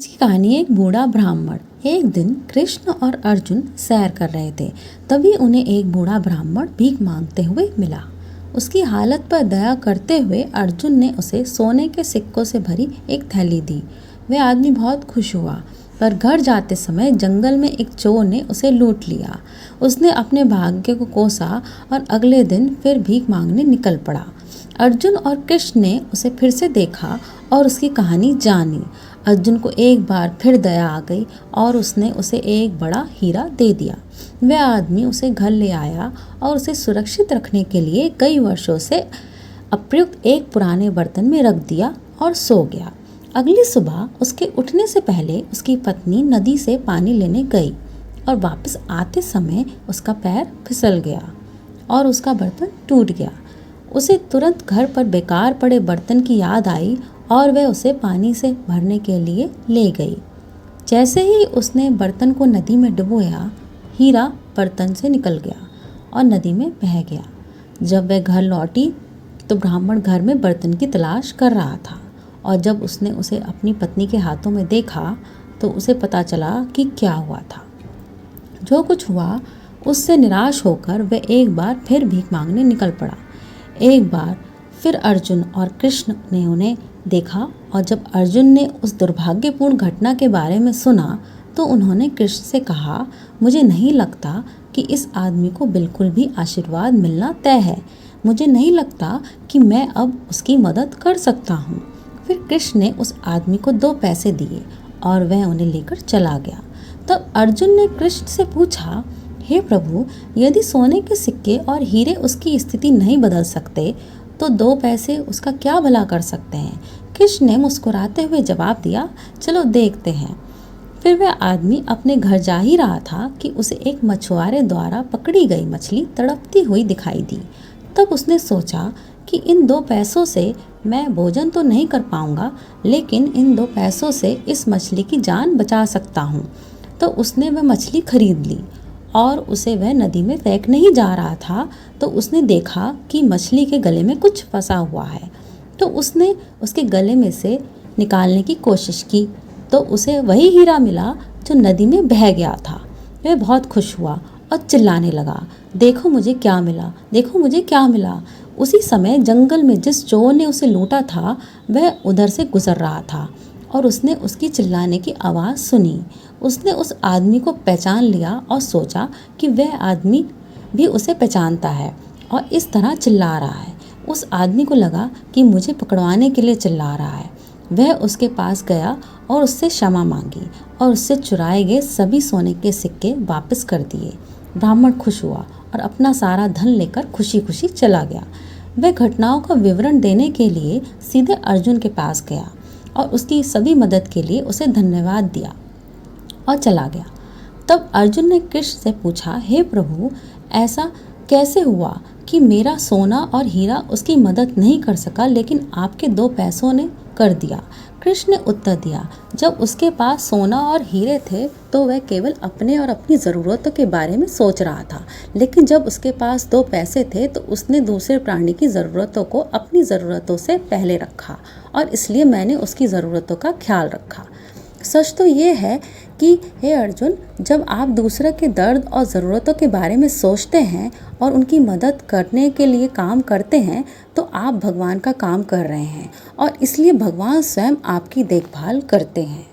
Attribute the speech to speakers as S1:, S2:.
S1: इसकी कहानी है एक बूढ़ा ब्राह्मण। एक दिन कृष्ण और अर्जुन सैर कर रहे थे। तभी उन्हें एक बूढ़ा ब्राह्मण भीख मांगते हुए मिला। उसकी हालत पर दया करते हुए अर्जुन ने उसे सोने के सिक्कों से भरी एक थैली दी। वह आदमी बहुत खुश हुआ, पर घर जाते समय जंगल में एक चोर ने उसे लूट लिया। उसने अपने भाग्य को कोसा और अगले दिन फिर भीख मांगने निकल पड़ा। अर्जुन और कृष्ण ने उसे फिर से देखा और उसकी कहानी जानी। अर्जुन को एक बार फिर दया आ गई और उसने उसे एक बड़ा हीरा दे दिया। वह आदमी उसे घर ले आया और उसे सुरक्षित रखने के लिए कई वर्षों से अप्रयुक्त एक पुराने बर्तन में रख दिया और सो गया। अगली सुबह उसके उठने से पहले उसकी पत्नी नदी से पानी लेने गई और वापस आते समय उसका पैर फिसल गया और उसका बर्तन टूट गया। उसे तुरंत घर पर बेकार पड़े बर्तन की याद आई और वह उसे पानी से भरने के लिए ले गई। जैसे ही उसने बर्तन को नदी में डुबोया, हीरा बर्तन से निकल गया और नदी में बह गया। जब वह घर लौटी तो ब्राह्मण घर में बर्तन की तलाश कर रहा था और जब उसने उसे अपनी पत्नी के हाथों में देखा तो उसे पता चला कि क्या हुआ था। जो कुछ हुआ उससे निराश होकर वह एक बार फिर भीख मांगने निकल पड़ा। एक बार फिर अर्जुन और कृष्ण ने उन्हें देखा और जब अर्जुन ने उस दुर्भाग्यपूर्ण घटना के बारे में सुना तो उन्होंने कृष्ण से कहा, मुझे नहीं लगता कि इस आदमी को बिल्कुल भी आशीर्वाद मिलना तय है। मुझे नहीं लगता कि मैं अब उसकी मदद कर सकता हूँ। फिर कृष्ण ने उस आदमी को 2 पैसे दिए और वह उन्हें लेकर चला गया। तब अर्जुन ने कृष्ण से पूछा, हे प्रभु, यदि सोने के सिक्के और हीरे उसकी स्थिति नहीं बदल सकते तो 2 पैसे उसका क्या भला कर सकते हैं। कृष्ण ने मुस्कुराते हुए जवाब दिया, चलो देखते हैं। फिर वह आदमी अपने घर जा ही रहा था कि उसे एक मछुआरे द्वारा पकड़ी गई मछली तड़पती हुई दिखाई दी। तब उसने सोचा कि इन 2 पैसों से मैं भोजन तो नहीं कर पाऊंगा, लेकिन इन 2 पैसों से इस मछली की जान बचा सकता हूँ। तो उसने वह मछली खरीद ली और उसे वह नदी में फेंकने ही जा रहा था तो उसने देखा कि मछली के गले में कुछ फंसा हुआ है। तो उसने उसके गले में से निकालने की कोशिश की तो उसे वही हीरा मिला जो नदी में बह गया था। वह बहुत खुश हुआ और चिल्लाने लगा, देखो मुझे क्या मिला, देखो मुझे क्या मिला। उसी समय जंगल में जिस चोर ने उसे लूटा था वह उधर से गुजर रहा था और उसने उसकी चिल्लाने की आवाज़ सुनी। उसने उस आदमी को पहचान लिया और सोचा कि वह आदमी भी उसे पहचानता है और इस तरह चिल्ला रहा है। उस आदमी को लगा कि मुझे पकड़वाने के लिए चिल्ला रहा है। वह उसके पास गया और उससे क्षमा मांगी और उससे चुराए गए सभी सोने के सिक्के वापस कर दिए। ब्राह्मण खुश हुआ और अपना सारा धन लेकर खुशी खुशी चला गया। वह घटनाओं का विवरण देने के लिए सीधे अर्जुन के पास गया और उसकी सभी मदद के लिए उसे धन्यवाद दिया और चला गया। तब अर्जुन ने कृष्ण से पूछा, हे प्रभु, ऐसा कैसे हुआ कि मेरा सोना और हीरा उसकी मदद नहीं कर सका लेकिन आपके 2 पैसों ने कर दिया। कृष्ण ने उत्तर दिया, जब उसके पास सोना और हीरे थे तो वह केवल अपने और अपनी ज़रूरतों के बारे में सोच रहा था, लेकिन जब उसके पास 2 पैसे थे तो उसने दूसरे प्राणी की ज़रूरतों को अपनी ज़रूरतों से पहले रखा और इसलिए मैंने उसकी ज़रूरतों का ख्याल रखा। सच तो ये है कि हे अर्जुन, जब आप दूसरे के दर्द और ज़रूरतों के बारे में सोचते हैं और उनकी मदद करने के लिए काम करते हैं तो आप भगवान का काम कर रहे हैं और इसलिए भगवान स्वयं आपकी देखभाल करते हैं।